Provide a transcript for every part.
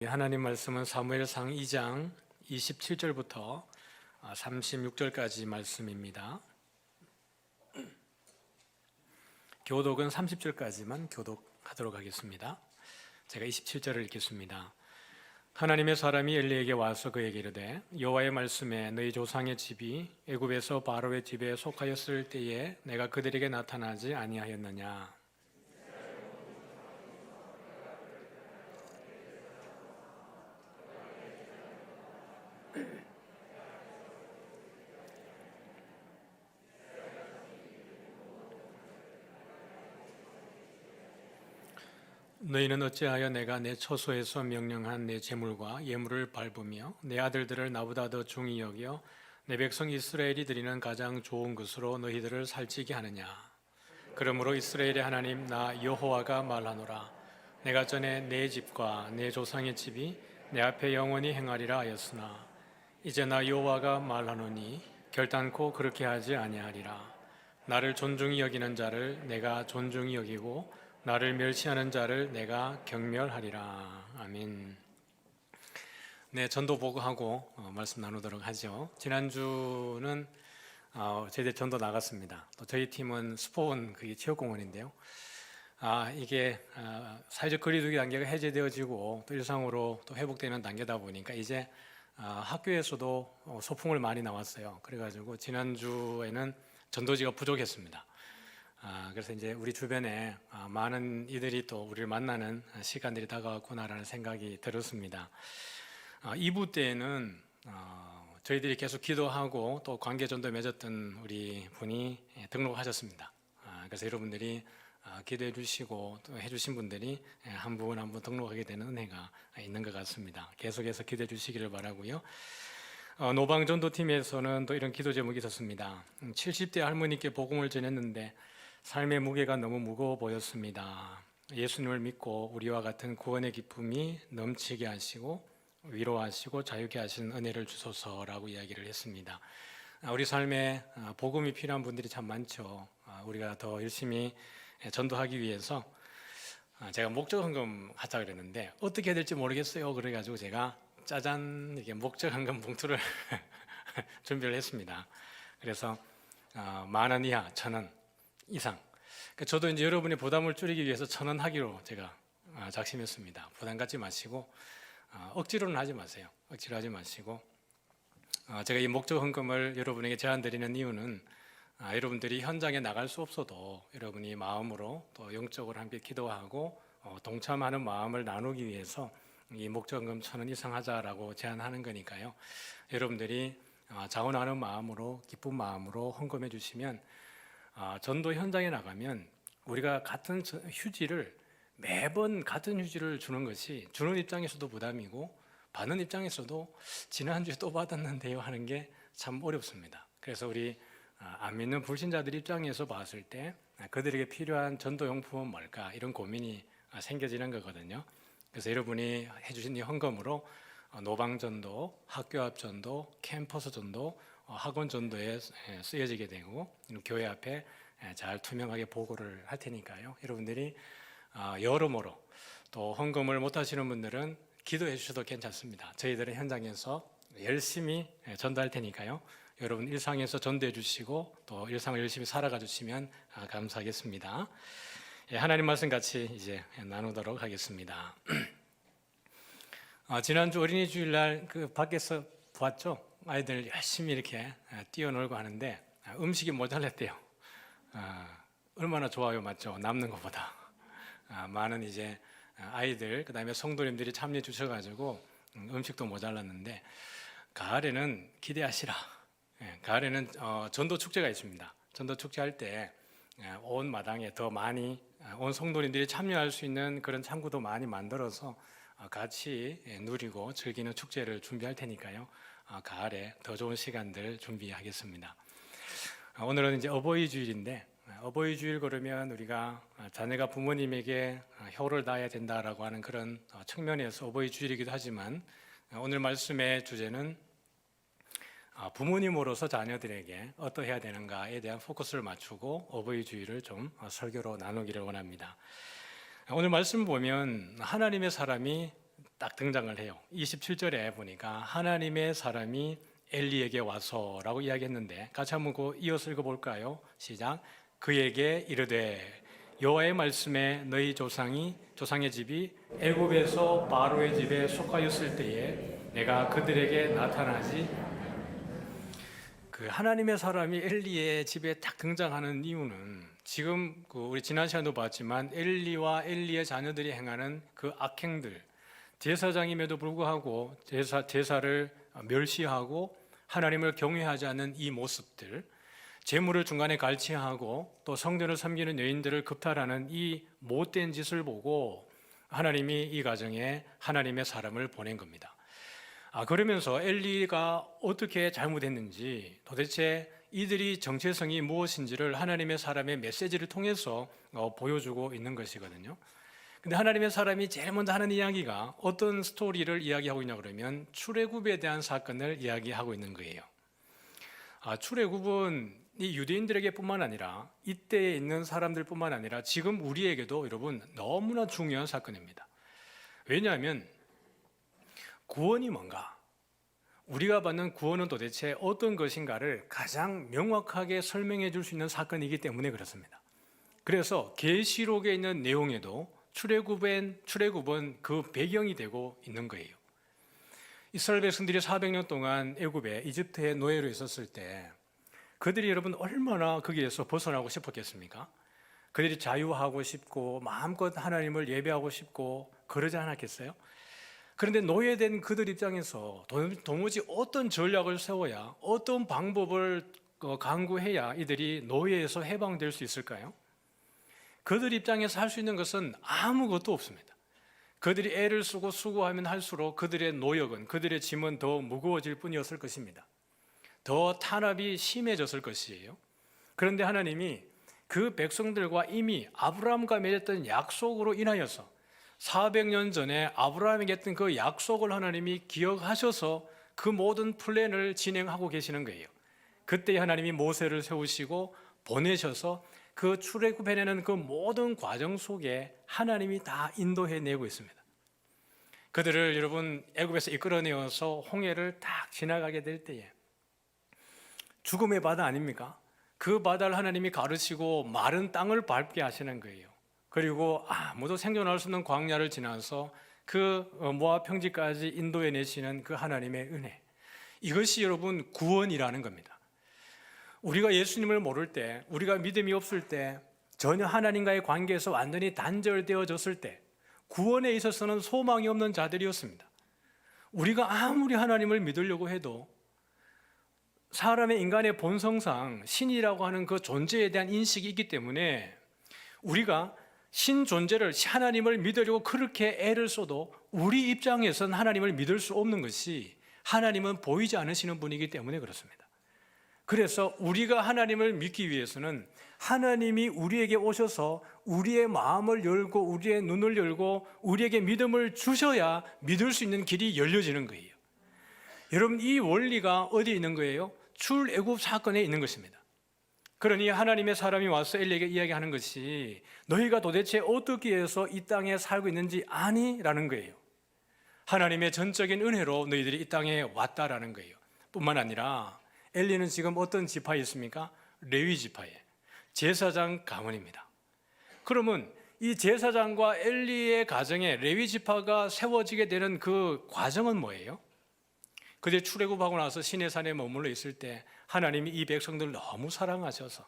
하나님 말씀은 사무엘상 2장 27절부터 36절까지 말씀입니다. 교독은 30절까지만 교독하도록 하겠습니다. 제가 27절을 읽겠습니다. 하나님의 사람이 엘리에게 와서 그에게 이르되 여호와의 말씀에 너희 조상의 집이 애굽에서 바로의 집에 속하였을 때에 내가 그들에게 나타나지 아니하였느냐. 너희는 어찌하여 내가 내 처소에서 명령한 내 제물과 예물을 밟으며 내 아들들을 나보다 더 중히 여겨 내 백성 이스라엘이 드리는 가장 좋은 것으로 너희들을 살찌게 하느냐. 그러므로 이스라엘의 하나님 나 여호와가 말하노라. 내가 전에 내 집과 내 조상의 집이 내 앞에 영원히 행하리라 하였으나 이제 나 여호와가 말하노니 결단코 그렇게 하지 아니하리라. 나를 존중히 여기는 자를 내가 존중히 여기고 나를 멸시하는 자를 내가 경멸하리라. 아멘. 네, 전도 보고하고 말씀 나누도록 하죠. 지난주는 저희들 전도 나갔습니다. 또 저희 팀은 스포원 체육공원인데요. 이게 사회적 거리두기 단계가 해제되어지고 또 일상으로 또 회복되는 단계다 보니까 이제 학교에서도 소풍을 많이 나왔어요. 그래가지고 지난주에는 전도지가 부족했습니다. 그래서 이제 우리 주변에 많은 이들이 또 우리를 만나는 시간들이 다가왔구나라는 생각이 들었습니다. 2부 때에는 저희들이 계속 기도하고 또 관계전도 맺었던 우리 분이 등록하셨습니다. 그래서 여러분들이 기도해 주시고 또 해주신 분들이 한 분 한 분 등록하게 되는 은혜가 있는 것 같습니다. 계속해서 기도해 주시기를 바라고요. 노방전도팀에서는 또 이런 기도 제목이 있었습니다. 70대 할머니께 복음을 전했는데 삶의 무게가 너무 무거워 보였습니다. 예수님을 믿고 우리와 같은 구원의 기쁨이 넘치게 하시고 위로하시고 자유케 하시는 은혜를 주소서라고 이야기를 했습니다. 우리 삶에 복음이 필요한 분들이 참 많죠. 우리가 더 열심히 전도하기 위해서 제가 목적 헌금 하자 그랬는데 어떻게 해야 될지 모르겠어요. 그래가지고 제가 짜잔 이렇게 목적 헌금 봉투를 준비를 했습니다. 그래서 10,000원 이하 1,000원 이상. 저도 이제 여러분의 부담을 줄이기 위해서 1,000원 하기로 제가 작심했습니다. 부담 갖지 마시고 억지로는 하지 마세요. 억지로 하지 마시고 제가 이 목적 헌금을 여러분에게 제안드리는 이유는 여러분들이 현장에 나갈 수 없어도 여러분이 마음으로 또 영적으로 함께 기도하고 동참하는 마음을 나누기 위해서 이 목적 헌금 1,000원 이상 하자라고 제안하는 거니까요. 여러분들이 자원하는 마음으로 기쁜 마음으로 헌금해 주시면 전도 현장에 나가면 우리가 같은 휴지를 매번 같은 휴지를 주는 것이 주는 입장에서도 부담이고 받는 입장에서도 지난주에 또 받았는데요 하는 게 참 어렵습니다. 그래서 우리 안 믿는 불신자들 입장에서 봤을 때 그들에게 필요한 전도용품은 뭘까 이런 고민이 생겨지는 거거든요. 그래서 여러분이 해주신 이 헌금으로 노방전도, 학교 앞 전도, 캠퍼스 전도, 학원 전도에 쓰여지게 되고 교회 앞에 잘 투명하게 보고를 할 테니까요. 여러분들이 여러모로 또 헌금을 못 하시는 분들은 기도해 주셔도 괜찮습니다. 저희들은 현장에서 열심히 전도할 테니까요. 여러분 일상에서 전도해 주시고 또 일상을 열심히 살아가 주시면 감사하겠습니다. 하나님 말씀 같이 이제 나누도록 하겠습니다. 지난주 어린이 주일날 밖에서 보았죠? 아이들 열심히 이렇게 뛰어놀고 하는데 음식이 모자랐대요. 얼마나 좋아요, 맞죠? 남는 것보다. 많은 이제 아이들 그다음에 성도님들이 참여해 주셔가지고 음식도 모자랐는데 가을에는 기대하시라. 가을에는 전도 축제가 있습니다. 전도 축제 할 때 온 마당에 더 많이 온 성도님들이 참여할 수 있는 그런 창구도 많이 만들어서 같이 누리고 즐기는 축제를 준비할 테니까요. 가을에 더 좋은 시간들 준비하겠습니다. 오늘은 이제 어버이 주일인데 어버이 주일 그러면 우리가 자녀가 부모님에게 효를 다해야 된다라고 하는 그런 측면에서 어버이 주일이기도 하지만 오늘 말씀의 주제는 부모님으로서 자녀들에게 어떠해야 되는가에 대한 포커스를 맞추고 어버이 주일을 좀 설교로 나누기를 원합니다. 오늘 말씀 보면 하나님의 사람이 딱 등장을 해요. 27절에 보니까 하나님의 사람이 엘리에게 와서라고 이야기했는데 같이 한번 이어서 읽어볼까요? 시작. 그에게 이르되 여호와의 말씀에 너희 조상의 집이 애굽에서 바로의 집에 속하였을 때에 내가 그들에게 나타나지. 그 하나님의 사람이 엘리의 집에 딱 등장하는 이유는 지금 우리 지난 시간도 봤지만 엘리와 엘리의 자녀들이 행하는 그 악행들, 제사장임에도 불구하고 제사를 멸시하고 하나님을 경외하지 않는 이 모습들, 재물을 중간에 갈취하고 또 성전을 섬기는 여인들을 급탈하는 이 못된 짓을 보고 하나님이 이 가정에 하나님의 사람을 보낸 겁니다. 그러면서 엘리가 어떻게 잘못했는지, 도대체 이들이 정체성이 무엇인지를 하나님의 사람의 메시지를 통해서 보여주고 있는 것이거든요. 근데 하나님의 사람이 제일 먼저 하는 이야기가 어떤 스토리를 이야기하고 있냐 그러면 출애굽에 대한 사건을 이야기하고 있는 거예요. 출애굽은 이 유대인들에게 뿐만 아니라 이때에 있는 사람들뿐만 아니라 지금 우리에게도 여러분 너무나 중요한 사건입니다. 왜냐하면 구원이 뭔가, 우리가 받는 구원은 도대체 어떤 것인가를 가장 명확하게 설명해 줄 수 있는 사건이기 때문에 그렇습니다. 그래서 계시록에 있는 내용에도 출애굽은 그 배경이 되고 있는 거예요. 이스라엘 백성들이 400년 동안 애굽에 이집트의 노예로 있었을 때 그들이 여러분 얼마나 거기에서 벗어나고 싶었겠습니까? 그들이 자유하고 싶고 마음껏 하나님을 예배하고 싶고 그러지 않았겠어요? 그런데 노예된 그들 입장에서 도무지 어떤 전략을 세워야, 어떤 방법을 강구해야 이들이 노예에서 해방될 수 있을까요? 그들 입장에서 할 수 있는 것은 아무것도 없습니다. 그들이 애를 쓰고 수고하면 할수록 그들의 노역은, 그들의 짐은 더 무거워질 뿐이었을 것입니다. 더 탄압이 심해졌을 것이에요. 그런데 하나님이 그 백성들과 이미 아브라함과 맺었던 약속으로 인하여서 400년 전에 아브라함에게 했던 그 약속을 하나님이 기억하셔서 그 모든 플랜을 진행하고 계시는 거예요. 그때 하나님이 모세를 세우시고 보내셔서 그 출애굽해내는 그 모든 과정 속에 하나님이 다 인도해내고 있습니다. 그들을 여러분 애굽에서 이끌어내어서 홍해를 딱 지나가게 될 때에 죽음의 바다 아닙니까? 그 바다를 하나님이 가르치고 마른 땅을 밟게 하시는 거예요. 그리고 아무도 생존할 수 없는 광야를 지나서 그 모압 평지까지 인도해 내시는 그 하나님의 은혜, 이것이 여러분 구원이라는 겁니다. 우리가 예수님을 모를 때, 우리가 믿음이 없을 때, 전혀 하나님과의 관계에서 완전히 단절되어졌을 때 구원에 있어서는 소망이 없는 자들이었습니다. 우리가 아무리 하나님을 믿으려고 해도 사람의 인간의 본성상 신이라고 하는 그 존재에 대한 인식이 있기 때문에 우리가 신 존재를, 하나님을 믿으려고 그렇게 애를 써도 우리 입장에서는 하나님을 믿을 수 없는 것이, 하나님은 보이지 않으시는 분이기 때문에 그렇습니다. 그래서 우리가 하나님을 믿기 위해서는 하나님이 우리에게 오셔서 우리의 마음을 열고 우리의 눈을 열고 우리에게 믿음을 주셔야 믿을 수 있는 길이 열려지는 거예요. 여러분, 이 원리가 어디에 있는 거예요? 출애굽 사건에 있는 것입니다. 그러니 하나님의 사람이 와서 엘리에게 이야기하는 것이 너희가 도대체 어떻게 해서 이 땅에 살고 있는지 아니? 라는 거예요. 하나님의 전적인 은혜로 너희들이 이 땅에 왔다라는 거예요. 뿐만 아니라 엘리는 지금 어떤 지파에 있습니까? 레위 지파에, 제사장 가문입니다. 그러면 이 제사장과 엘리의 가정에 레위 지파가 세워지게 되는 그 과정은 뭐예요? 그들이 출애굽하고 나서 시내산에 머물러 있을 때 하나님이 이 백성들을 너무 사랑하셔서,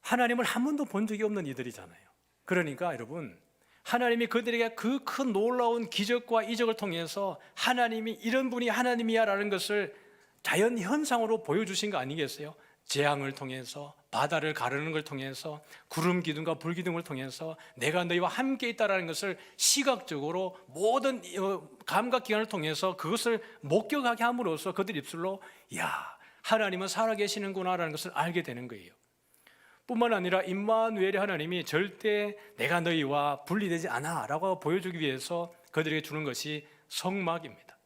하나님을 한 번도 본 적이 없는 이들이잖아요. 그러니까 여러분, 하나님이 그들에게 그 큰 놀라운 기적과 이적을 통해서 하나님이 이런 분이 하나님이야 라는 것을 자연 현상으로 보여주신 거 아니겠어요? 재앙을 통해서, 바다를 가르는 걸 통해서, 구름 기둥과 불 기둥을 통해서 내가 너희와 함께 있다라는 것을 시각적으로 모든 감각기관을 통해서 그것을 목격하게 함으로써 그들 입술로 야, 하나님은 살아계시는구나 라는 것을 알게 되는 거예요. 뿐만 아니라 임마누엘의 하나님이 절대 내가 너희와 분리되지 않아 라고 보여주기 위해서 그들에게 주는 것이 성막입니다.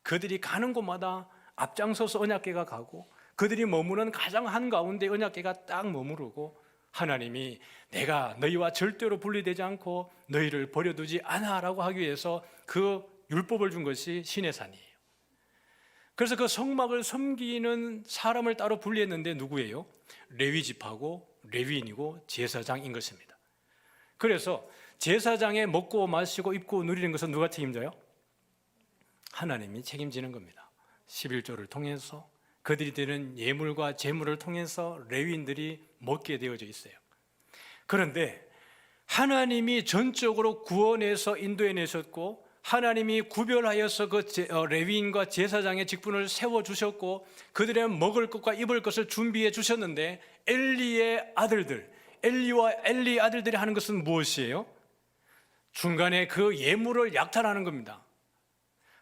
그들이 가는 곳마다 앞장서서 언약궤가 가고, 그들이 머무는 가장 한가운데 언약궤가 딱 머무르고, 하나님이 내가 너희와 절대로 분리되지 않고 너희를 버려두지 않아 라고 하기 위해서 그 율법을 준 것이 시내산이에요. 그래서 그 성막을 섬기는 사람을 따로 분리했는데 누구예요? 레위지파고 레위인이고 제사장인 것입니다. 그래서 제사장의 먹고 마시고 입고 누리는 것은 누가 책임져요? 하나님이 책임지는 겁니다. 11조를 통해서 그들이 드는 예물과 제물을 통해서 레위인들이 먹게 되어져 있어요. 그런데 하나님이 전적으로 구원해서 인도해내셨고 하나님이 구별하여서 그 레위인과 제사장의 직분을 세워주셨고 그들의 먹을 것과 입을 것을 준비해 주셨는데 엘리의 아들들, 엘리와 엘리 아들들이 하는 것은 무엇이에요? 중간에 그 예물을 약탈하는 겁니다.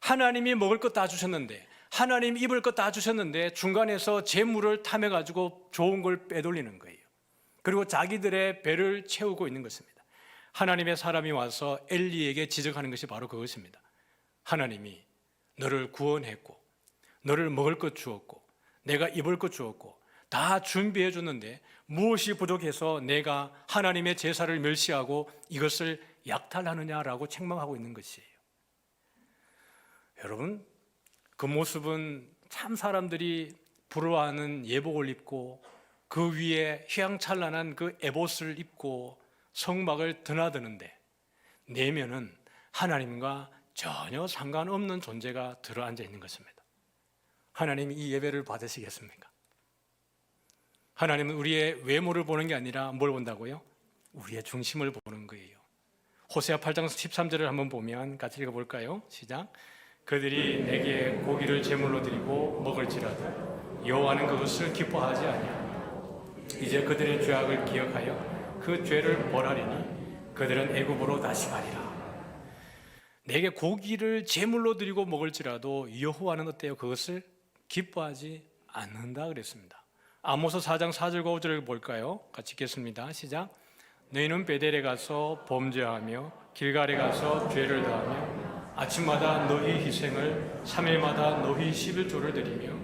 하나님이 먹을 것 다 주셨는데 하나님 입을 것 다 주셨는데 중간에서 재물을 탐해가지고 좋은 걸 빼돌리는 거예요. 그리고 자기들의 배를 채우고 있는 것입니다. 하나님의 사람이 와서 엘리에게 지적하는 것이 바로 그것입니다. 하나님이 너를 구원했고 너를 먹을 것 주었고 내가 입을 것 주었고 다 준비해 줬는데 무엇이 부족해서 내가 하나님의 제사를 멸시하고 이것을 약탈하느냐라고 책망하고 있는 것이에요. 여러분, 그 모습은 참 사람들이 부러워하는 예복을 입고 그 위에 휘황찬란한 그 에봇을 입고 성막을 드나드는데 내면은 하나님과 전혀 상관없는 존재가 들어앉아 있는 것입니다. 하나님이 이 예배를 받으시겠습니까? 하나님은 우리의 외모를 보는 게 아니라 뭘 본다고요? 우리의 중심을 보는 거예요. 호세아 8장 13절을 한번 보면 같이 읽어볼까요? 시작. 그들이 내게 고기를 제물로 드리고 먹을지라도 여호와는 그것을 기뻐하지 아니하며 이제 그들의 죄악을 기억하여 그 죄를 벌하리니 그들은 애굽으로 다시 가리라. 내게 고기를 제물로 드리고 먹을지라도 여호와는 어때요? 그것을 기뻐하지 않는다 그랬습니다. 아모스 4장 4절과 5절을 볼까요? 같이 읽겠습니다. 시작. 너희는 베델에 가서 범죄하며 길갈에 가서 죄를 더하며 아침마다 너희 희생을 3일마다 너희 11조를 드리며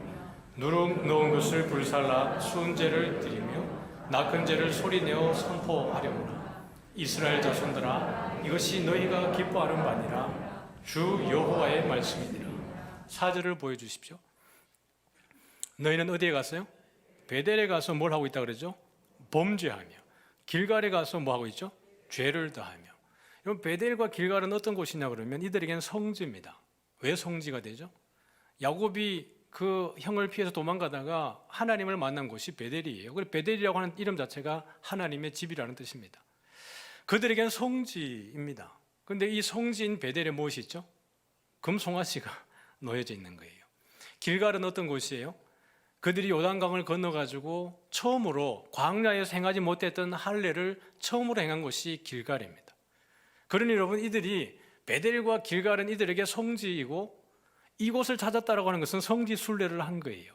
누룩 넣은 것을 불살라 수은제를 드리며 낚은 죄를 소리내어 선포하려무나 이스라엘 자손들아 이것이 너희가 기뻐하는 바니라 주 여호와의 말씀이니라. 4절을 보여주십시오. 너희는 어디에 갔어요? 베델에 가서 뭘 하고 있다 그러죠? 범죄하며. 길갈에 가서 뭐 하고 있죠? 죄를 더하며. 베델과 길갈은 어떤 곳이냐 그러면 이들에게는 성지입니다. 왜 성지가 되죠? 야곱이 그 형을 피해서 도망가다가 하나님을 만난 곳이 베델이에요. 그래서 베델이라고 하는 이름 자체가 하나님의 집이라는 뜻입니다. 그들에게는 성지입니다. 그런데 이 성지인 베델에 무엇이 있죠? 금송아지가 놓여져 있는 거예요. 길갈은 어떤 곳이에요? 그들이 요단강을 건너가지고 처음으로 광야에서 행하지 못했던 할례를 처음으로 행한 곳이 길갈입니다. 그러니 여러분, 이들이 베델과 길갈은 이들에게 성지이고 이곳을 찾았다라고 하는 것은 성지 순례를 한 거예요.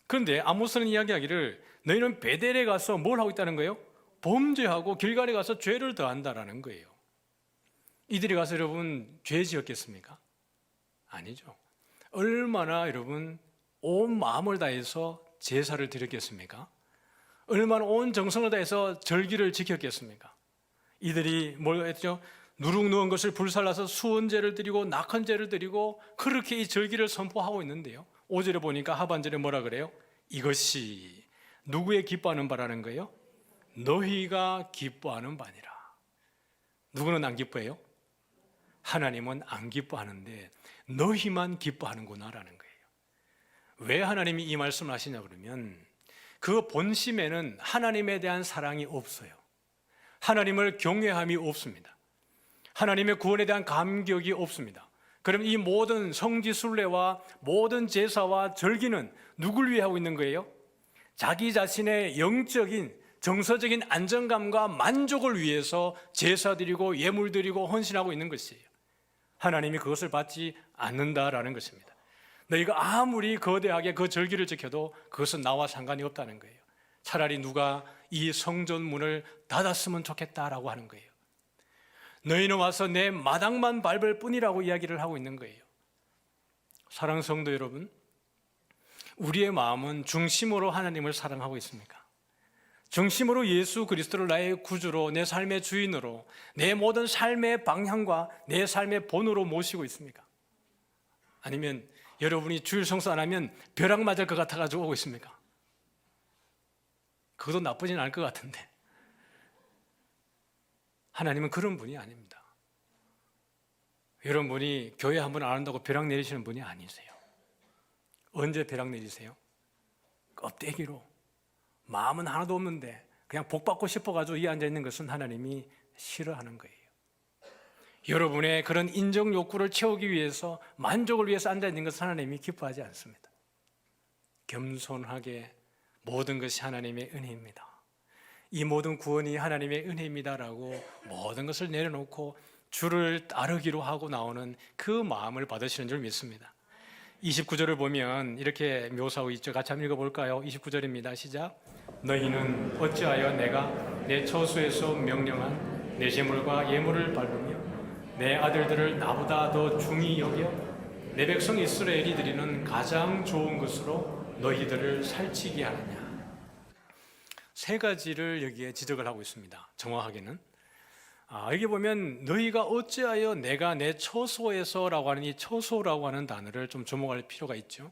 그런데 아모스는 이야기하기를 너희는 베델에 가서 뭘 하고 있다는 거예요? 범죄하고 길갈에 가서 죄를 더한다라는 거예요. 이들이 가서 여러분 죄 지었겠습니까? 아니죠. 얼마나 여러분 온 마음을 다해서 제사를 드렸겠습니까? 얼마나 온 정성을 다해서 절기를 지켰겠습니까? 이들이 뭘 했죠? 누룩 넣은 것을 불살라서 수은제를 드리고 낙헌제를 드리고 그렇게 이 절기를 선포하고 있는데요. 5절에 보니까 하반절에 뭐라 그래요? 이것이 누구의 기뻐하는 바라는 거예요? 너희가 기뻐하는 바니라. 누구는 안 기뻐해요? 하나님은 안 기뻐하는데 너희만 기뻐하는구나라는 거예요. 왜 하나님이 이 말씀을 하시냐 그러면 그 본심에는 하나님에 대한 사랑이 없어요. 하나님을 경외함이 없습니다. 하나님의 구원에 대한 감격이 없습니다. 그럼 이 모든 성지 순례와 모든 제사와 절기는 누굴 위해 하고 있는 거예요? 자기 자신의 영적인 정서적인 안정감과 만족을 위해서 제사 드리고 예물 드리고 헌신하고 있는 것이에요. 하나님이 그것을 받지 않는다라는 것입니다. 너희가 아무리 거대하게 그 절기를 지켜도 그것은 나와 상관이 없다는 거예요. 차라리 누가 이 성전 문을 닫았으면 좋겠다라고 하는 거예요. 너희는 와서 내 마당만 밟을 뿐이라고 이야기를 하고 있는 거예요. 사랑하는 성도 여러분, 우리의 마음은 중심으로 하나님을 사랑하고 있습니까? 중심으로 예수 그리스도를 나의 구주로, 내 삶의 주인으로, 내 모든 삶의 방향과 내 삶의 본으로 모시고 있습니까? 아니면 여러분이 주일 성수 안 하면 벼락 맞을 것 같아가지고 오고 있습니까? 그것도 나쁘진 않을 것 같은데, 하나님은 그런 분이 아닙니다. 여러분이 교회 한 번 안 한다고 벼락 내리시는 분이 아니세요. 언제 벼락 내리세요? 껍데기로. 마음은 하나도 없는데 그냥 복 받고 싶어가지고 이 앉아있는 것은 하나님이 싫어하는 거예요. 여러분의 그런 인정 욕구를 채우기 위해서, 만족을 위해서 앉아있는 것은 하나님이 기뻐하지 않습니다. 겸손하게 모든 것이 하나님의 은혜입니다, 이 모든 구원이 하나님의 은혜입니다라고 모든 것을 내려놓고 주를 따르기로 하고 나오는 그 마음을 받으시는 줄 믿습니다. 29절을 보면 이렇게 묘사하고 있죠. 같이 한번 읽어볼까요? 29절입니다. 시작. 너희는 어찌하여 내가 내 처소에서 명령한 내 제물과 예물을 밟으며 내 아들들을 나보다 더 중히 여겨 내 백성 이스라엘이 드리는 가장 좋은 것으로 너희들을 살찌게 하느냐. 세 가지를 여기에 지적을 하고 있습니다. 정확하게는 여기 보면 너희가 어찌하여 내가 내 처소에서라고 하는 이 처소라고 하는 단어를 좀 주목할 필요가 있죠.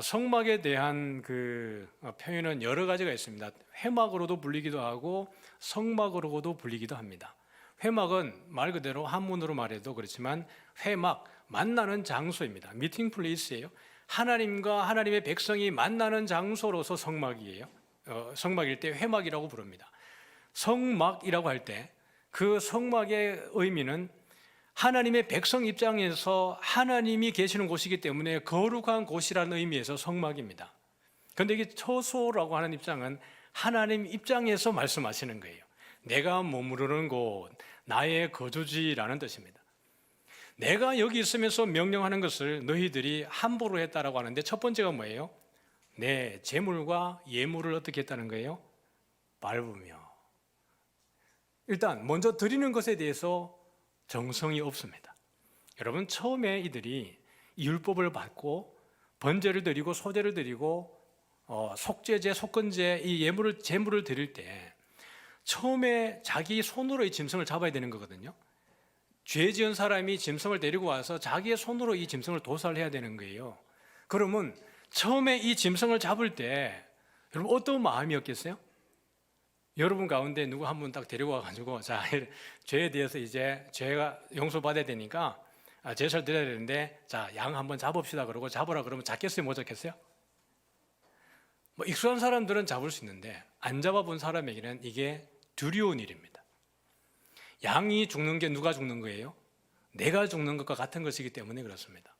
성막에 대한 그 표현은 여러 가지가 있습니다. 회막으로도 불리기도 하고 성막으로도 불리기도 합니다. 회막은 말 그대로 한문으로 말해도 그렇지만 회막, 만나는 장소입니다. 미팅 플레이스예요. 하나님과 하나님의 백성이 만나는 장소로서 성막이에요. 성막일 때 회막이라고 부릅니다. 성막이라고 할 때 그 성막의 의미는 하나님의 백성 입장에서 하나님이 계시는 곳이기 때문에 거룩한 곳이라는 의미에서 성막입니다. 그런데 이게 처소라고 하는 입장은 하나님 입장에서 말씀하시는 거예요. 내가 머무르는 곳, 나의 거주지라는 뜻입니다. 내가 여기 있으면서 명령하는 것을 너희들이 함부로 했다라고 하는데, 첫 번째가 뭐예요? 내 제물과 예물을 어떻게 했다는 거예요? 밟으며. 일단 먼저 드리는 것에 대해서 정성이 없습니다. 여러분, 처음에 이들이 율법을 받고 번제를 드리고 소제를 드리고 속죄제, 속건제, 이 제물을 드릴 때 처음에 자기 손으로 이 짐승을 잡아야 되는 거거든요. 죄 지은 사람이 짐승을 데리고 와서 자기의 손으로 이 짐승을 도살을 해야 되는 거예요. 그러면 처음에 이 짐승을 잡을 때 여러분 어떤 마음이었겠어요? 여러분 가운데 누구 한 분 딱 데리고 와가지고, 자, 죄에 대해서 이제 죄가 용서받아야 되니까 제사를 드려야 되는데, 자, 양 한번 잡읍시다 그러고 잡으라 그러면 잡겠어요, 못 잡겠어요? 뭐 익숙한 사람들은 잡을 수 있는데 안 잡아본 사람에게는 이게 두려운 일입니다. 양이 죽는 게 누가 죽는 거예요? 내가 죽는 것과 같은 것이기 때문에 그렇습니다.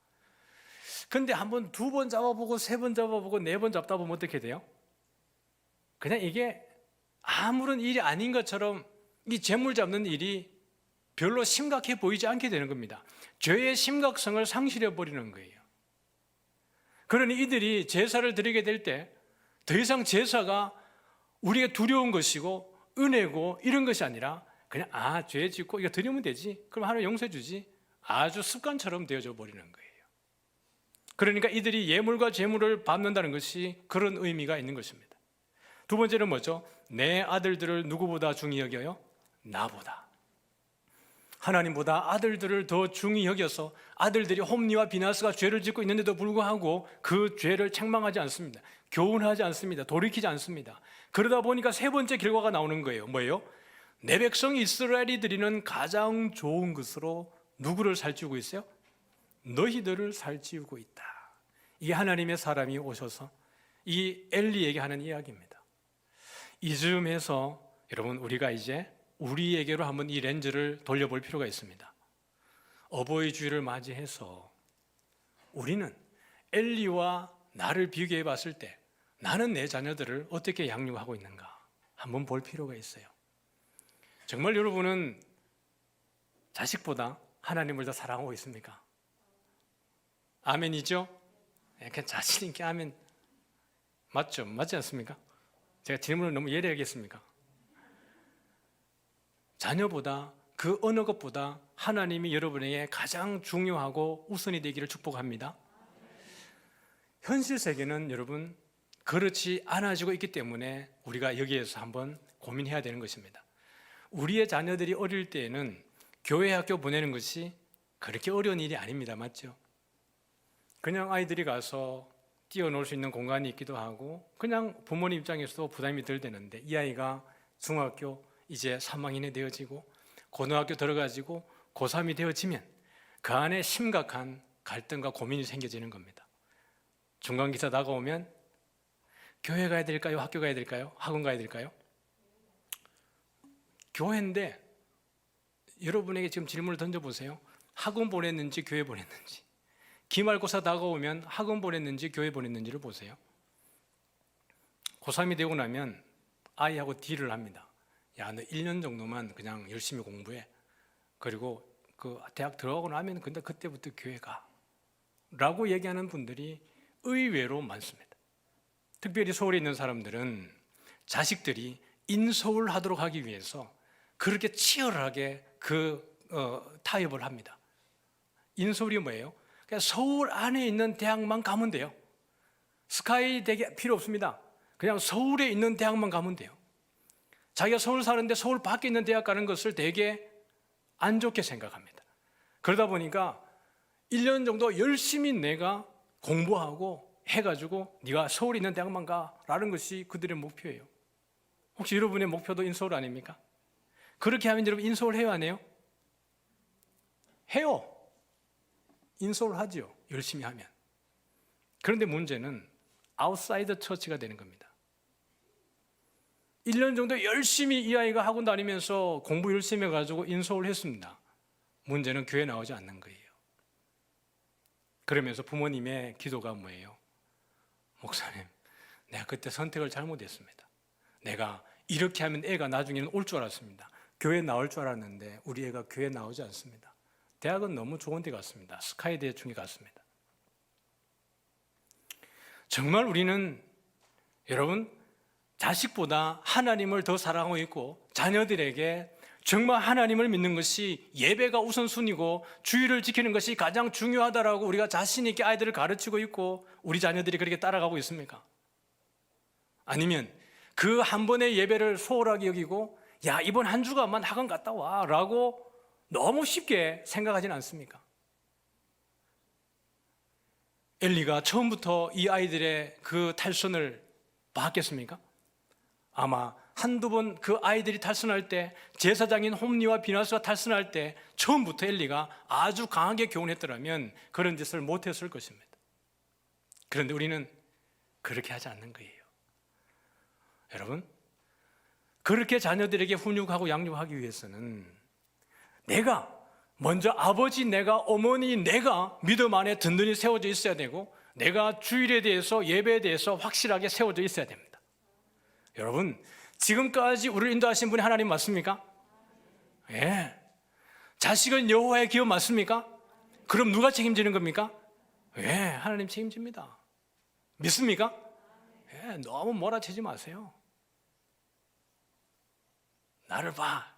근데 한 번, 두 번 잡아보고 세 번 잡아보고 네 번 잡다 보면 어떻게 돼요? 그냥 이게 아무런 일이 아닌 것처럼 이 제물 잡는 일이 별로 심각해 보이지 않게 되는 겁니다. 죄의 심각성을 상실해 버리는 거예요. 그러니 이들이 제사를 드리게 될 때 더 이상 제사가 우리가 두려운 것이고 은혜고 이런 것이 아니라 그냥 죄 짓고 이거 드리면 되지, 그럼 하나님 용서해 주지, 아주 습관처럼 되어져 버리는 거예요. 그러니까 이들이 예물과 제물을 밟는다는 것이 그런 의미가 있는 것입니다. 두 번째는 뭐죠? 내 아들들을 누구보다 중히 여겨요? 나보다. 하나님보다 아들들을 더 중히 여겨서 아들들이 홈리와 비나스가 죄를 짓고 있는데도 불구하고 그 죄를 책망하지 않습니다. 교훈하지 않습니다. 돌이키지 않습니다. 그러다 보니까 세 번째 결과가 나오는 거예요. 뭐예요? 내 백성 이스라엘이 드리는 가장 좋은 것으로 누구를 살찌우고 있어요? 너희들을 살찌우고 있다. 이게 하나님의 사람이 오셔서 이 엘리에게 하는 이야기입니다. 이즈음해서 여러분, 우리가 이제 우리에게로 한번 이 렌즈를 돌려볼 필요가 있습니다. 어버이 주일을 맞이해서 우리는 엘리와 나를 비교해 봤을 때 나는 내 자녀들을 어떻게 양육하고 있는가 한번 볼 필요가 있어요. 정말 여러분은 자식보다 하나님을 더 사랑하고 있습니까? 아멘이죠? 그냥 자신 있게 아멘. 맞죠? 맞지 않습니까? 제가 질문을 너무 예리하겠습니까? 자녀보다 그 어느 것보다 하나님이 여러분에게 가장 중요하고 우선이 되기를 축복합니다. 현실 세계는 여러분 그렇지 않아지고 있기 때문에 우리가 여기에서 한번 고민해야 되는 것입니다. 우리의 자녀들이 어릴 때에는 교회 학교 보내는 것이 그렇게 어려운 일이 아닙니다. 맞죠? 그냥 아이들이 가서 뛰어놀 수 있는 공간이 있기도 하고 그냥 부모님 입장에서도 부담이 덜 되는데, 이 아이가 중학교 이제 3학년이 되어지고 고등학교 들어가지고 고3이 되어지면 그 안에 심각한 갈등과 고민이 생겨지는 겁니다. 중간기사 다가오면 교회 가야 될까요? 학교 가야 될까요? 학원 가야 될까요? 교회인데 여러분에게 지금 질문을 던져보세요. 학원 보냈는지 교회 보냈는지. 기말고사 다가오면 학원 보냈는지 교회 보냈는지를 보세요. 고3이 되고 나면 아이하고 딜을 합니다. 야, 너 1년 정도만 그냥 열심히 공부해. 그리고 그 대학 들어가고 나면 근데 그때부터 교회 가. 라고 얘기하는 분들이 의외로 많습니다. 특별히 서울에 있는 사람들은 자식들이 인서울 하도록 하기 위해서 그렇게 치열하게 타협을 합니다. 인서울이 뭐예요? 그냥 서울 안에 있는 대학만 가면 돼요. 스카이 대학 필요 없습니다. 그냥 서울에 있는 대학만 가면 돼요. 자기가 서울 사는데 서울 밖에 있는 대학 가는 것을 되게 안 좋게 생각합니다. 그러다 보니까 1년 정도 열심히 내가 공부하고 해가지고 네가 서울에 있는 대학만 가라는 것이 그들의 목표예요. 혹시 여러분의 목표도 인서울 아닙니까? 그렇게 하면 여러분 인서울 해요, 안 해요? 해요. 인서울 하죠, 열심히 하면. 그런데 문제는 아웃사이더 처치가 되는 겁니다. 1년 정도 열심히 이 아이가 학원 다니면서 공부 열심히 해가지고 인서울 했습니다. 문제는 교회 나오지 않는 거예요. 그러면서 부모님의 기도가 뭐예요? 목사님, 내가 그때 선택을 잘못했습니다. 내가 이렇게 하면 애가 나중에는 올 줄 알았습니다. 교회 나올 줄 알았는데 우리 애가 교회 나오지 않습니다. 대학은 너무 좋은 데 갔습니다. 스카이 대중에 갔습니다. 정말 우리는 여러분 자식보다 하나님을 더 사랑하고 있고 자녀들에게 정말 하나님을 믿는 것이 예배가 우선순위고 주의를 지키는 것이 가장 중요하다라고 우리가 자신 있게 아이들을 가르치고 있고 우리 자녀들이 그렇게 따라가고 있습니까? 아니면 그 한 번의 예배를 소홀하게 여기고 야, 이번 한 주간만 학원 갔다 와 라고 너무 쉽게 생각하지는 않습니까? 엘리가 처음부터 이 아이들의 그 탈선을 봤겠습니까? 아마 한두 번 그 아이들이 탈선할 때, 제사장인 홈리와 비나스가 탈선할 때 처음부터 엘리가 아주 강하게 교훈했더라면 그런 짓을 못했을 것입니다. 그런데 우리는 그렇게 하지 않는 거예요. 여러분, 그렇게 자녀들에게 훈육하고 양육하기 위해서는 내가 먼저 아버지, 내가 어머니, 내가 믿음 안에 든든히 세워져 있어야 되고 내가 주일에 대해서 예배에 대해서 확실하게 세워져 있어야 됩니다. 여러분, 지금까지 우리를 인도하신 분이 하나님 맞습니까? 예. 자식은 여호와의 기업 맞습니까? 그럼 누가 책임지는 겁니까? 예, 하나님 책임집니다. 믿습니까? 예, 너무 몰아치지 마세요. 나를 봐.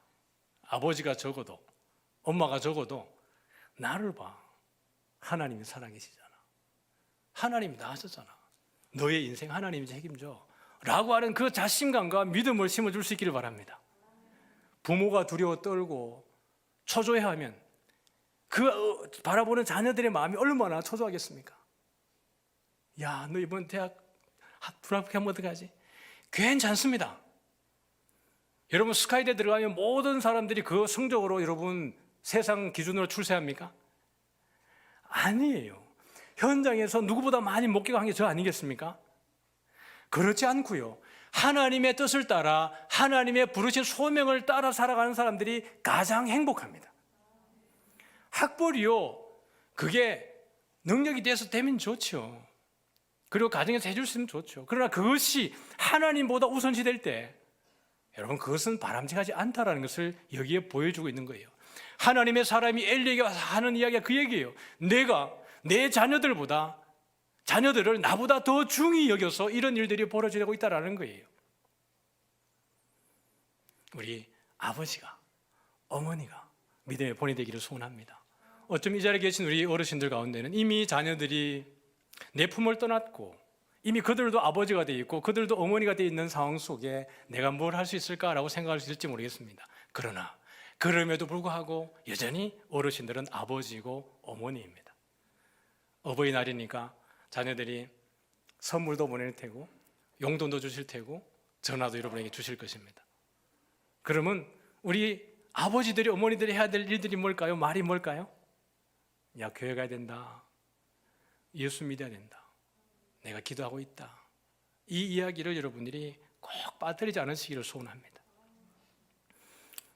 아버지가 적어도, 엄마가 적어도 나를 봐. 하나님이 살아계시잖아. 하나님이 나하셨잖아. 너의 인생 하나님이 책임져 라고 하는 그 자신감과 믿음을 심어줄 수 있기를 바랍니다. 부모가 두려워 떨고 초조해하면 그 바라보는 자녀들의 마음이 얼마나 초조하겠습니까? 야, 너 이번 대학 불합격하면 어떡하지? 괜찮습니다. 여러분, 스카이대 들어가면 모든 사람들이 그 성적으로 여러분 세상 기준으로 출세합니까? 아니에요. 현장에서 누구보다 많이 목격한 게 저 아니겠습니까? 그렇지 않고요. 하나님의 뜻을 따라 하나님의 부르신 소명을 따라 살아가는 사람들이 가장 행복합니다. 학벌이요, 그게 능력이 돼서 되면 좋죠. 그리고 가정에서 해줄 수 있으면 좋죠. 그러나 그것이 하나님보다 우선시 될 때 여러분, 그것은 바람직하지 않다라는 것을 여기에 보여주고 있는 거예요. 하나님의 사람이 엘리에게 와서 하는 이야기가 그 얘기예요. 내가 내 자녀들을 나보다 더 중히 여겨서 이런 일들이 벌어지고 있다는 거예요. 우리 아버지가, 어머니가 믿음의 본이 되기를 소원합니다. 어쩜 이 자리에 계신 우리 어르신들 가운데는 이미 자녀들이 내 품을 떠났고 이미 그들도 아버지가 되어 있고 그들도 어머니가 되어 있는 상황 속에 내가 뭘 할 수 있을까라고 생각할 수 있을지 모르겠습니다. 그러나 그럼에도 불구하고 여전히 어르신들은 아버지고 어머니입니다. 어버이날이니까 자녀들이 선물도 보낼 테고 용돈도 주실 테고 전화도 여러분에게 주실 것입니다. 그러면 우리 아버지들이 어머니들이 해야 될 일들이 뭘까요? 말이 뭘까요? 야, 교회 가야 된다. 예수 믿어야 된다. 내가 기도하고 있다. 이 이야기를 여러분들이 꼭 빠뜨리지 않으시기를 소원합니다.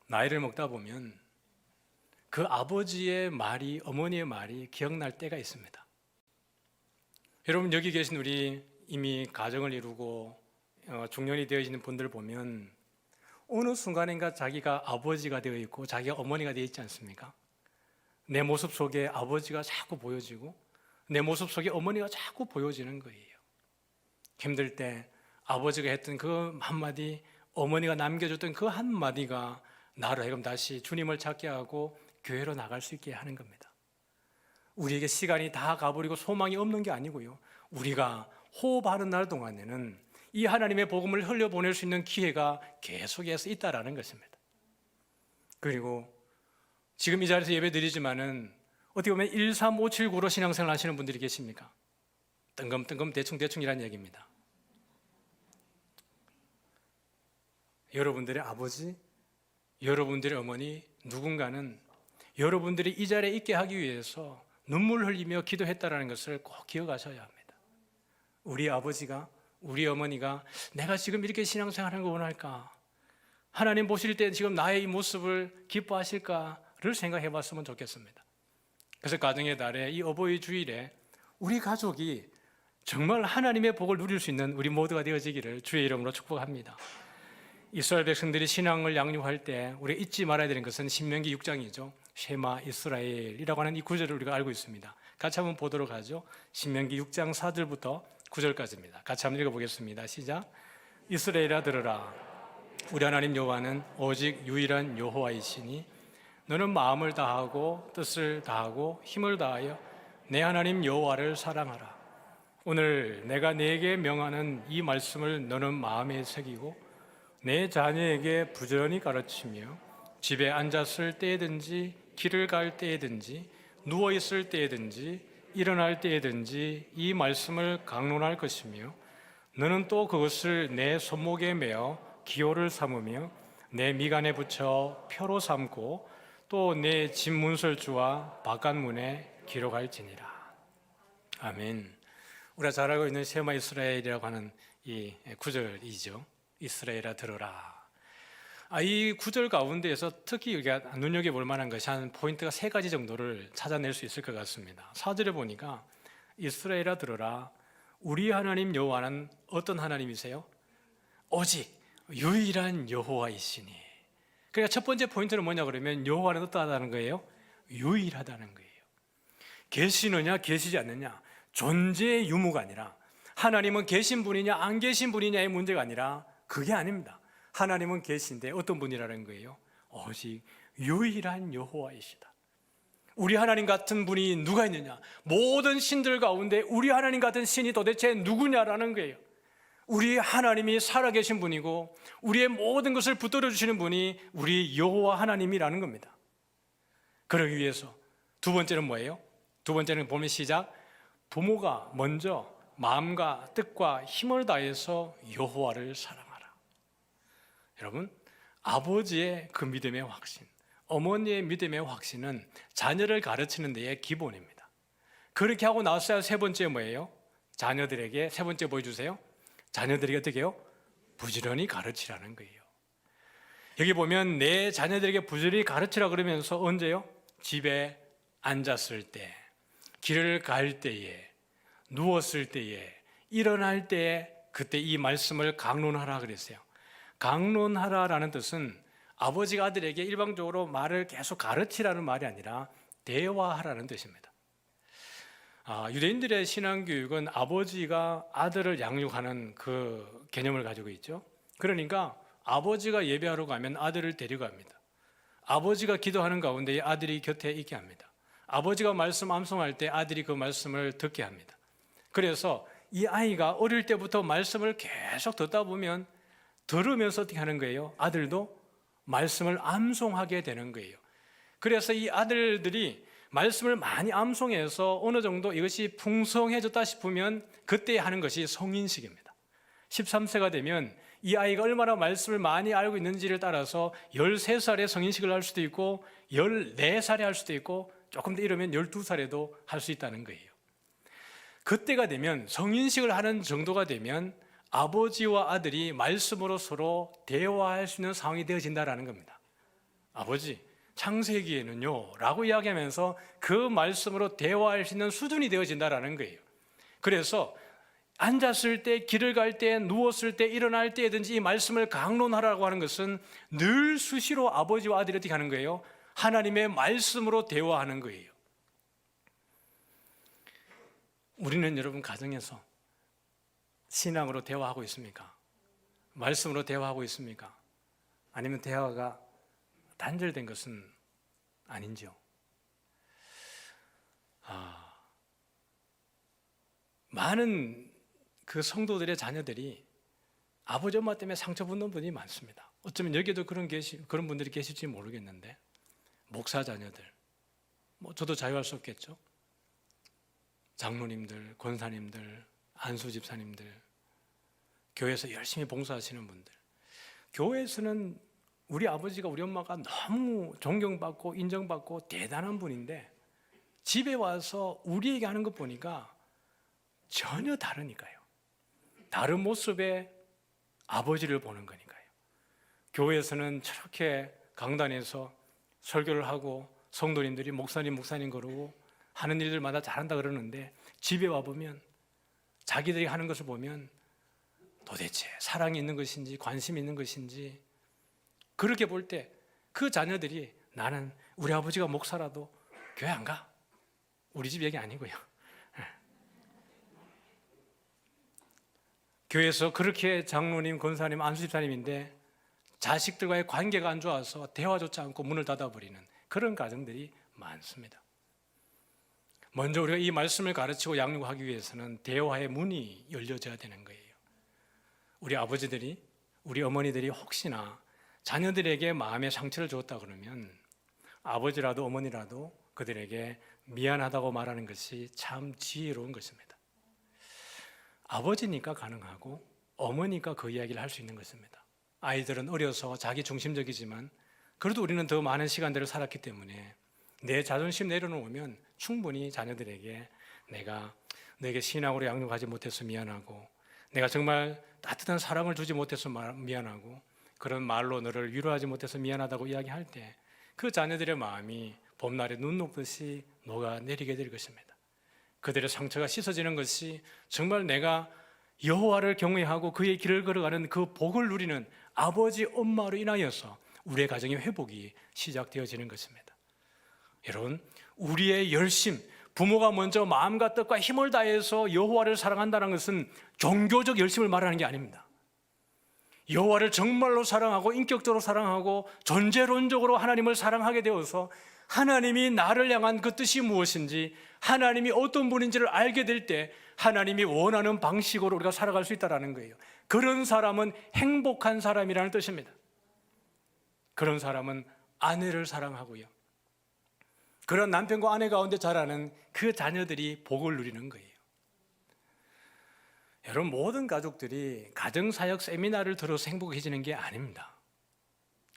나이를 먹다 보면 그 아버지의 말이, 어머니의 말이 기억날 때가 있습니다. 여러분, 여기 계신 우리 이미 가정을 이루고 중년이 되어 있는 분들 보면 어느 순간인가 자기가 아버지가 되어 있고 자기가 어머니가 되어 있지 않습니까? 내 모습 속에 아버지가 자꾸 보여지고 내 모습 속에 어머니가 자꾸 보여지는 거예요. 힘들 때 아버지가 했던 그 한마디, 어머니가 남겨줬던 그 한마디가 나를 하여금 다시 주님을 찾게 하고 교회로 나갈 수 있게 하는 겁니다. 우리에게 시간이 다 가버리고 소망이 없는 게 아니고요, 우리가 호흡하는 날 동안에는 이 하나님의 복음을 흘려보낼 수 있는 기회가 계속해서 있다라는 것입니다. 그리고 지금 이 자리에서 예배 드리지만은 어떻게 보면 13579로 신앙생활 하시는 분들이 계십니까? 뜬금뜬금 대충대충이라는 얘기입니다. 여러분들의 아버지, 여러분들의 어머니, 누군가는 여러분들이 이 자리에 있게 하기 위해서 눈물 흘리며 기도했다는 것을 꼭 기억하셔야 합니다. 우리 아버지가, 우리 어머니가 내가 지금 이렇게 신앙생활하는 거 원할까? 하나님 보실 때 지금 나의 이 모습을 기뻐하실까를 생각해 봤으면 좋겠습니다. 그래서 가정의 달에 이 어버이 주일에 우리 가족이 정말 하나님의 복을 누릴 수 있는 우리 모두가 되어지기를 주의 이름으로 축복합니다. 이스라엘 백성들이 신앙을 양육할 때 우리가 잊지 말아야 되는 것은 신명기 6장이죠. 쉐마 이스라엘이라고 하는 이 구절을 우리가 알고 있습니다. 같이 한번 보도록 하죠. 신명기 6장 4절부터 9절까지입니다. 같이 한번 읽어보겠습니다. 시작. 이스라엘아 들으라. 우리 하나님 여호와는 오직 유일한 여호와이시니 너는 마음을 다하고 뜻을 다하고 힘을 다하여 내 하나님 여호와를 사랑하라. 오늘 내가 네게 명하는 이 말씀을 너는 마음에 새기고 내 자녀에게 부지런히 가르치며 집에 앉았을 때든지 길을 갈 때든지 누워 있을 때든지 일어날 때든지 이 말씀을 강론할 것이며 너는 또 그것을 내 손목에 메어 기호를 삼으며 내 미간에 붙여 표로 삼고 또 내 집 문설주와 바깥문에 기록할지니라. 아멘. 우리가 잘 알고 있는 쉐마 이스라엘이라고 하는 이 구절이죠. 이스라엘아 들어라. 이 구절 가운데에서 특히 우리가 눈여겨볼 만한 것이 한 포인트가 3가지 정도를 찾아낼 수 있을 것 같습니다. 4절에 보니까 이스라엘아 들어라. 우리 하나님 여호와는 어떤 하나님이세요? 오직 유일한 여호와이시니. 그러니까 첫 번째 포인트는 뭐냐 그러면 여호와는 어떠하다는 거예요? 유일하다는 거예요. 계시느냐 계시지 않느냐, 존재의 유무가 아니라 하나님은 계신 분이냐 안 계신 분이냐의 문제가 아니라 그게 아닙니다. 하나님은 계신데 어떤 분이라는 거예요? 오직 유일한 여호와이시다. 우리 하나님 같은 분이 누가 있느냐? 모든 신들 가운데 우리 하나님 같은 신이 도대체 누구냐라는 거예요. 우리 하나님이 살아계신 분이고 우리의 모든 것을 붙들어 주시는 분이 우리 여호와 하나님이라는 겁니다. 그러기 위해서 두 번째는 뭐예요? 두 번째는 보면 시작. 부모가 먼저 마음과 뜻과 힘을 다해서 여호와를 사랑하라. 여러분, 아버지의 그 믿음의 확신, 어머니의 믿음의 확신은 자녀를 가르치는 데의 기본입니다. 그렇게 하고 나서야 세 번째 뭐예요? 자녀들에게 세 번째 보여주세요. 자녀들에게 어떻게 해요? 부지런히 가르치라는 거예요. 여기 보면 내 자녀들에게 부지런히 가르치라 그러면서 언제요? 집에 앉았을 때, 길을 갈 때에, 누웠을 때에, 일어날 때에 그때 이 말씀을 강론하라 그랬어요. 강론하라라는 뜻은 아버지가 아들에게 일방적으로 말을 계속 가르치라는 말이 아니라 대화하라는 뜻입니다. 유대인들의 신앙교육은 아버지가 아들을 양육하는 그 개념을 가지고 있죠. 그러니까 아버지가 예배하러 가면 아들을 데려갑니다. 아버지가 기도하는 가운데 아들이 곁에 있게 합니다. 아버지가 말씀 암송할 때 아들이 그 말씀을 듣게 합니다. 그래서 이 아이가 어릴 때부터 말씀을 계속 듣다 보면 들으면서 어떻게 하는 거예요? 아들도 말씀을 암송하게 되는 거예요. 그래서 이 아들들이 말씀을 많이 암송해서 어느 정도 이것이 풍성해졌다 싶으면 그때 하는 것이 성인식입니다. 13세가 되면 이 아이가 얼마나 말씀을 많이 알고 있는지를 따라서 13살에 성인식을 할 수도 있고 14살에 할 수도 있고 조금 더 이르면 12살에도 할 수 있다는 거예요. 그때가 되면 성인식을 하는 정도가 되면 아버지와 아들이 말씀으로 서로 대화할 수 있는 상황이 되어진다는 겁니다. 아버지, 창세기에는요 라고 이야기하면서 그 말씀으로 대화할 수 있는 수준이 되어진다는 거예요. 그래서 앉았을 때, 길을 갈 때, 누웠을 때, 일어날 때든지 이 말씀을 강론하라고 하는 것은 늘 수시로 아버지와 아들이 어떻게 하는 거예요? 하나님의 말씀으로 대화하는 거예요. 우리는 여러분 가정에서 신앙으로 대화하고 있습니까? 말씀으로 대화하고 있습니까? 아니면 대화가 단절된 것은 아닌지요? 많은 그 성도들의 자녀들이 아버지 엄마 때문에 상처받는 분이 많습니다. 어쩌면 여기에도 그런 분들이 계실지 모르겠는데, 목사 자녀들, 저도 자유할 수 없겠죠. 장로님들, 권사님들, 안수 집사님들, 교회에서 열심히 봉사하시는 분들, 교회에서는 우리 아버지가 우리 엄마가 너무 존경받고 인정받고 대단한 분인데 집에 와서 우리에게 하는 것 보니까 전혀 다르니까요. 다른 모습의 아버지를 보는 거니까요. 교회에서는 저렇게 강단에서 설교를 하고 성도님들이 목사님 그러고 하는 일들마다 잘한다 그러는데 집에 와보면 자기들이 하는 것을 보면 도대체 사랑이 있는 것인지 관심이 있는 것인지, 그렇게 볼 때 그 자녀들이 나는 우리 아버지가 목사라도 교회 안 가. 우리 집 얘기 아니고요. 교회에서 그렇게 장로님, 권사님, 안수집사님인데 자식들과의 관계가 안 좋아서 대화조차 않고 문을 닫아버리는 그런 가정들이 많습니다. 먼저 우리가 이 말씀을 가르치고 양육하기 위해서는 대화의 문이 열려져야 되는 거예요. 우리 아버지들이, 우리 어머니들이 혹시나 자녀들에게 마음의 상처를 줬다 그러면 아버지라도 어머니라도 그들에게 미안하다고 말하는 것이 참 지혜로운 것입니다. 아버지니까 가능하고 어머니가 그 이야기를 할 수 있는 것입니다. 아이들은 어려서 자기 중심적이지만 그래도 우리는 더 많은 시간들을 살았기 때문에 내 자존심 내려놓으면 충분히 자녀들에게 내가 너에게 신앙으로 양육하지 못해서 미안하고, 내가 정말 따뜻한 사랑을 주지 못해서 미안하고, 그런 말로 너를 위로하지 못해서 미안하다고 이야기할 때 그 자녀들의 마음이 봄날에 눈 녹듯이 녹아내리게 될 것입니다. 그들의 상처가 씻어지는 것이 정말 내가 여호와를 경외하고 그의 길을 걸어가는 그 복을 누리는 아버지, 엄마로 인하여서 우리의 가정의 회복이 시작되어지는 것입니다. 여러분, 우리의 열심, 부모가 먼저 마음과 뜻과 힘을 다해서 여호와를 사랑한다는 것은 종교적 열심을 말하는 게 아닙니다. 여호와를 정말로 사랑하고 인격적으로 사랑하고 존재론적으로 하나님을 사랑하게 되어서 하나님이 나를 향한 그 뜻이 무엇인지, 하나님이 어떤 분인지를 알게 될 때 하나님이 원하는 방식으로 우리가 살아갈 수 있다는 거예요. 그런 사람은 행복한 사람이라는 뜻입니다. 그런 사람은 아내를 사랑하고요, 그런 남편과 아내 가운데 자라는 그 자녀들이 복을 누리는 거예요. 여러분, 모든 가족들이 가정사역 세미나를 들어서 행복해지는 게 아닙니다.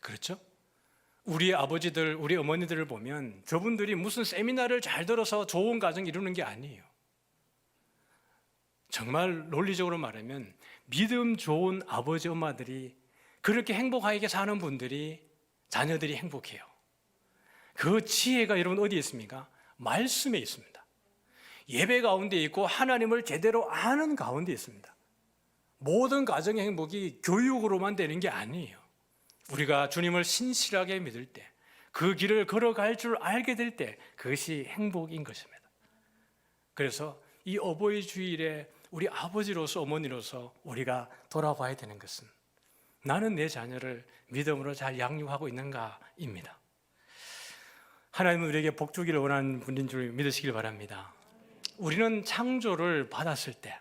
그렇죠? 우리 아버지들, 우리 어머니들을 보면 저분들이 무슨 세미나를 잘 들어서 좋은 가정 이루는 게 아니에요. 정말 논리적으로 말하면 믿음 좋은 아버지, 엄마들이 그렇게 행복하게 사는 분들이 자녀들이 행복해요. 그 지혜가 여러분 어디에 있습니까? 말씀에 있습니다. 예배 가운데 있고 하나님을 제대로 아는 가운데 있습니다. 모든 가정의 행복이 교육으로만 되는 게 아니에요. 우리가 주님을 신실하게 믿을 때, 그 길을 걸어갈 줄 알게 될 때 그것이 행복인 것입니다. 그래서 이 어버이 주일에 우리 아버지로서 어머니로서 우리가 돌아봐야 되는 것은 나는 내 자녀를 믿음으로 잘 양육하고 있는가입니다. 하나님은 우리에게 복 주기를 원하는 분인 줄 믿으시길 바랍니다. 우리는 창조를 받았을 때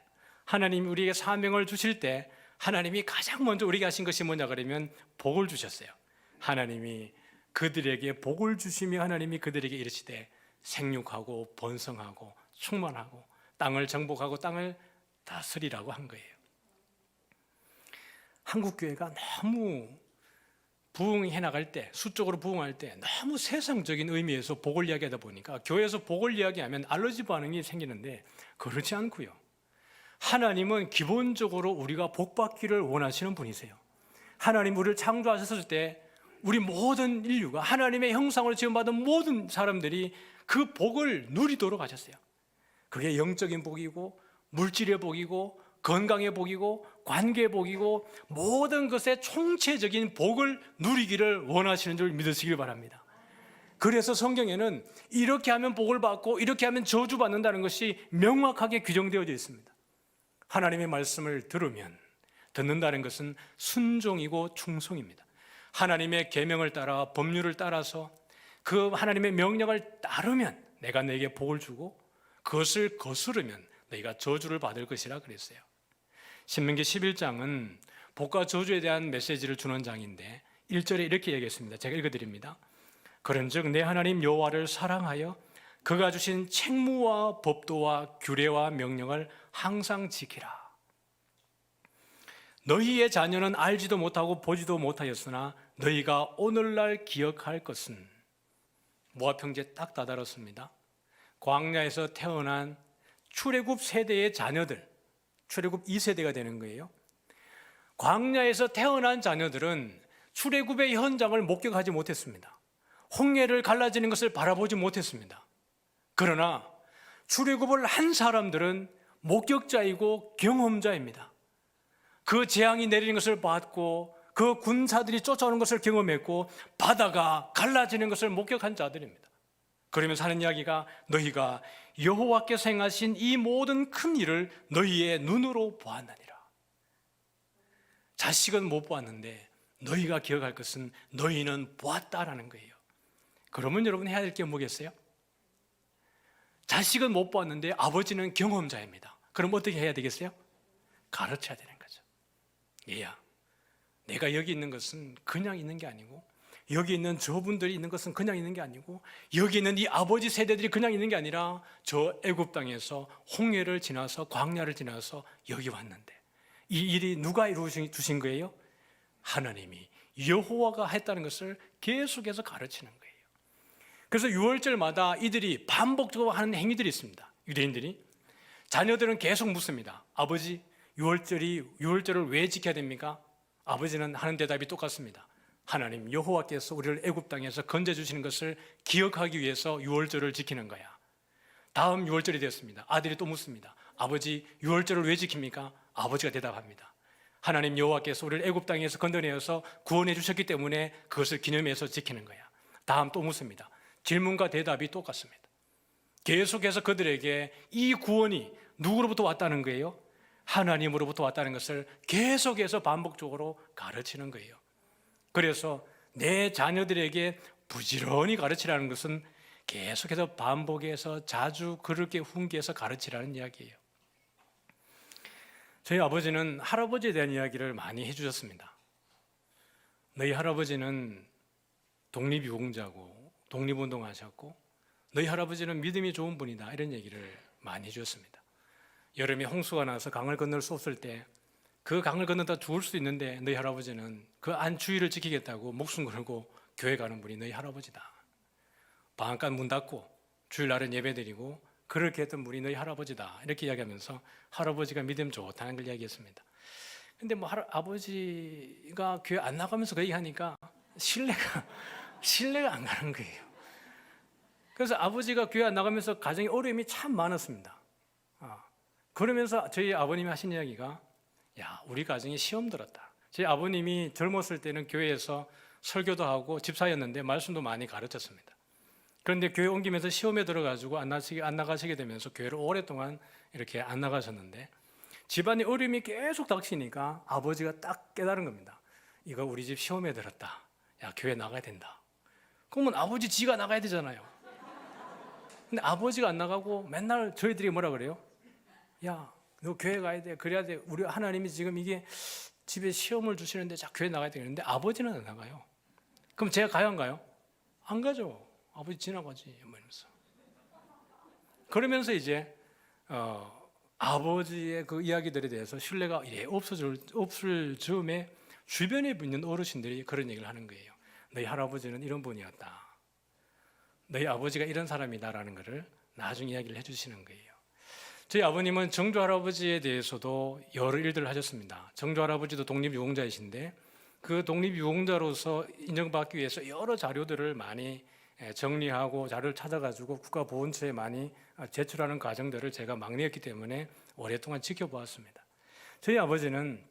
하나님이 우리에게 사명을 주실 때 하나님이 가장 먼저 우리에게 하신 것이 뭐냐 그러면 복을 주셨어요. 하나님이 그들에게 복을 주시며 하나님이 그들에게 이르시되 생육하고 번성하고 충만하고 땅을 정복하고 땅을 다스리라고 한 거예요. 한국교회가 너무 부흥해 나갈 때, 수적으로 부흥할 때 너무 세상적인 의미에서 복을 이야기하다 보니까 교회에서 복을 이야기하면 알러지 반응이 생기는데 그렇지 않고요. 하나님은 기본적으로 우리가 복받기를 원하시는 분이세요. 하나님 우리를 창조하셨을 때 우리 모든 인류가 하나님의 형상으로 지음받은 모든 사람들이 그 복을 누리도록 하셨어요. 그게 영적인 복이고 물질의 복이고 건강의 복이고 관계의 복이고 모든 것의 총체적인 복을 누리기를 원하시는 줄 믿으시길 바랍니다. 그래서 성경에는 이렇게 하면 복을 받고 이렇게 하면 저주받는다는 것이 명확하게 규정되어져 있습니다. 하나님의 말씀을 들으면, 듣는다는 것은 순종이고 충성입니다. 하나님의 계명을 따라 법률을 따라서 그 하나님의 명령을 따르면 내가 너에게 복을 주고 그것을 거스르면 너희가 저주를 받을 것이라 그랬어요. 신명기 11장은 복과 저주에 대한 메시지를 주는 장인데 1절에 이렇게 얘기했습니다. 제가 읽어드립니다. 그런즉 내 하나님 여호와를 사랑하여 그가 주신 책무와 법도와 규례와 명령을 항상 지키라. 너희의 자녀는 알지도 못하고 보지도 못하였으나 너희가 오늘날 기억할 것은, 모압 형제 딱 다다랐습니다. 광야에서 태어난 출애굽 세대의 자녀들, 출애굽 2세대가 되는 거예요. 광야에서 태어난 자녀들은 출애굽의 현장을 목격하지 못했습니다. 홍해를 갈라지는 것을 바라보지 못했습니다. 그러나 출애굽을 한 사람들은 목격자이고 경험자입니다. 그 재앙이 내리는 것을 봤고 그 군사들이 쫓아오는 것을 경험했고 바다가 갈라지는 것을 목격한 자들입니다. 그러면서 하는 이야기가 너희가 여호와께서 행하신 이 모든 큰 일을 너희의 눈으로 보았느니라. 자식은 못 보았는데 너희가 기억할 것은 너희는 보았다라는 거예요. 그러면 여러분 해야 될 게 뭐겠어요? 자식은 못 보았는데 아버지는 경험자입니다. 그럼 어떻게 해야 되겠어요? 가르쳐야 되는 거죠. 얘야, 내가 여기 있는 것은 그냥 있는 게 아니고 여기 있는 저분들이 있는 것은 그냥 있는 게 아니고 여기 있는 이 아버지 세대들이 그냥 있는 게 아니라 저 애굽 땅에서 홍해를 지나서 광야를 지나서 여기 왔는데 이 일이 누가 이루어주신 거예요? 하나님이, 여호와가 했다는 것을 계속해서 가르치는 거예요. 그래서 6월절마다 이들이 반복적으로 하는 행위들이 있습니다. 유대인들이. 자녀들은 계속 묻습니다. 아버지, 6월절을 왜 지켜야 됩니까? 아버지는 하는 대답이 똑같습니다. 하나님 여호와께서 우리를 애굽 땅에서 건져주시는 것을 기억하기 위해서 6월절을 지키는 거야. 다음 6월절이 되었습니다. 아들이 또 묻습니다. 아버지, 6월절을 왜 지킵니까? 아버지가 대답합니다. 하나님 여호와께서 우리를 애굽 땅에서 건져내어서 구원해 주셨기 때문에 그것을 기념해서 지키는 거야. 다음 또 묻습니다. 질문과 대답이 똑같습니다. 계속해서 그들에게 이 구원이 누구로부터 왔다는 거예요? 하나님으로부터 왔다는 것을 계속해서 반복적으로 가르치는 거예요. 그래서 내 자녀들에게 부지런히 가르치라는 것은 계속해서 반복해서 자주 그렇게 훈계해서 가르치라는 이야기예요. 저희 아버지는 할아버지에 대한 이야기를 많이 해주셨습니다. 너희 할아버지는 독립유공자고 독립운동하셨고 너희 할아버지는 믿음이 좋은 분이다, 이런 얘기를 많이 해주셨습니다. 여름에 홍수가 나서 강을 건널 수 없을 때 그 강을 건너다 죽을 수도 있는데 너희 할아버지는 그 안 주의를 지키겠다고 목숨 걸고 교회 가는 분이 너희 할아버지다. 방앗간 문 닫고 주일날은 예배드리고 그렇게 했던 분이 너희 할아버지다, 이렇게 이야기하면서 할아버지가 믿음 좋다는 걸 이야기했습니다. 근데 뭐 아버지가 교회 안 나가면서 그 얘기하니까 신뢰가 안 가는 거예요. 그래서 아버지가 교회 안 나가면서 가정에 어려움이 참 많았습니다. 그러면서 저희 아버님이 하신 이야기가, 야, 우리 가정이 시험 들었다. 저희 아버님이 젊었을 때는 교회에서 설교도 하고 집사였는데 말씀도 많이 가르쳤습니다. 그런데 교회 옮기면서 시험에 들어가지고 안 나가시게 되면서 교회를 오랫동안 이렇게 안 나가셨는데 집안에 어려움이 계속 닥치니까 아버지가 딱 깨달은 겁니다. 이거 우리 집 시험에 들었다. 야, 교회 나가야 된다. 그러면 아버지 지가 나가야 되잖아요. 근데 아버지가 안 나가고 맨날 저희들이 뭐라 그래요? 야, 너 교회 가야 돼. 그래야 돼. 우리 하나님이 지금 이게 집에 시험을 주시는데 자 교회 나가야 되는데 아버지는 안 나가요. 그럼 제가 가야 안 가요? 안 가죠. 아버지 지나가지. 이러면서. 그러면서 이제 아버지의 그 이야기들에 대해서 신뢰가 없을 즈음에 주변에 있는 어르신들이 그런 얘기를 하는 거예요. 너희 할아버지는 이런 분이었다. 너희 아버지가 이런 사람이다라는 것을 나중에 이야기를 해주시는 거예요. 저희 아버님은 정조 할아버지에 대해서도 여러 일들을 하셨습니다. 정조 할아버지도 독립유공자이신데 그 독립유공자로서 인정받기 위해서 여러 자료들을 많이 정리하고 자료를 찾아가지고 국가보훈처에 많이 제출하는 과정들을 제가 막내였기 때문에 오랫동안 지켜보았습니다. 저희 아버지는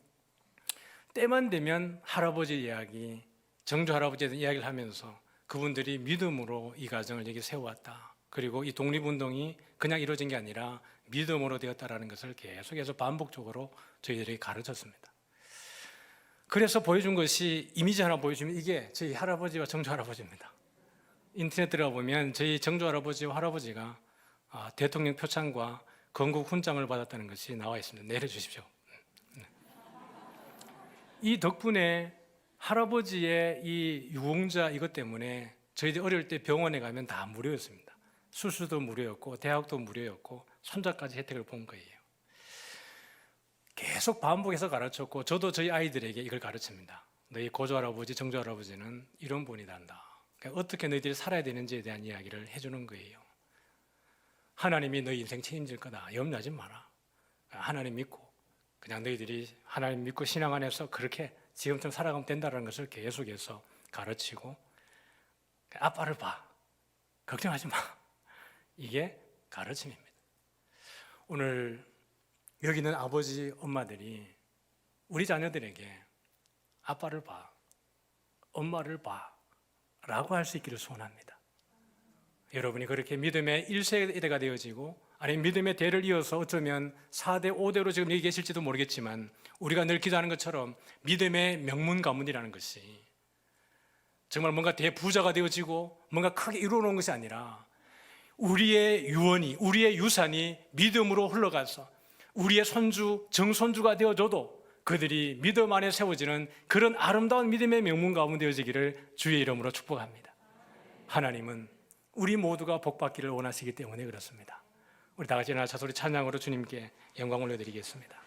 때만 되면 할아버지 이야기, 정조 할아버지에 대한 이야기를 하면서 그분들이 믿음으로 이 가정을 여기 세워왔다. 그리고 이 독립운동이 그냥 이루어진 게 아니라 믿음으로 되었다라는 것을 계속해서 반복적으로 저희들이 가르쳤습니다. 그래서 보여준 것이 이미지 하나 보여주면 이게 저희 할아버지와 정조 할아버지입니다. 인터넷 들어가보면 저희 정조 할아버지와 할아버지가 대통령 표창과 건국 훈장을 받았다는 것이 나와 있습니다. 내려주십시오. 이 덕분에 할아버지의 이 유공자 이것 때문에 저희들 어릴 때 병원에 가면 다 무료였습니다. 수술도 무료였고 대학도 무료였고 손자까지 혜택을 본 거예요. 계속 반복해서 가르쳤고 저도 저희 아이들에게 이걸 가르칩니다. 너희 고조할아버지, 정조할아버지는 이런 분이단다. 그러니까 어떻게 너희들이 살아야 되는지에 대한 이야기를 해주는 거예요. 하나님이 너희 인생 책임질 거다. 염려하지 마라. 하나님 믿고 그냥 너희들이 하나님 믿고 신앙 안에서 그렇게 지금처럼 살아가면 된다는 것을 계속해서 가르치고 아빠를 봐. 걱정하지 마. 이게 가르침입니다. 오늘 여기 있는 아버지, 엄마들이 우리 자녀들에게 아빠를 봐, 엄마를 봐 라고 할 수 있기를 소원합니다. 여러분이 그렇게 믿음의 1세대가 되어지고 아니면 믿음의 대를 이어서 어쩌면 4대, 5대로 지금 여기 계실지도 모르겠지만 우리가 늘 기도하는 것처럼 믿음의 명문 가문이라는 것이 정말 뭔가 대부자가 되어지고 뭔가 크게 이루어놓은 것이 아니라 우리의 유언이, 우리의 유산이 믿음으로 흘러가서 우리의 손주, 정손주가 되어줘도 그들이 믿음 안에 세워지는 그런 아름다운 믿음의 명문 가문 되어지기를 주의 이름으로 축복합니다. 하나님은 우리 모두가 복받기를 원하시기 때문에 그렇습니다. 우리 다 같이 나차소리 찬양으로 주님께 영광 올려드리겠습니다.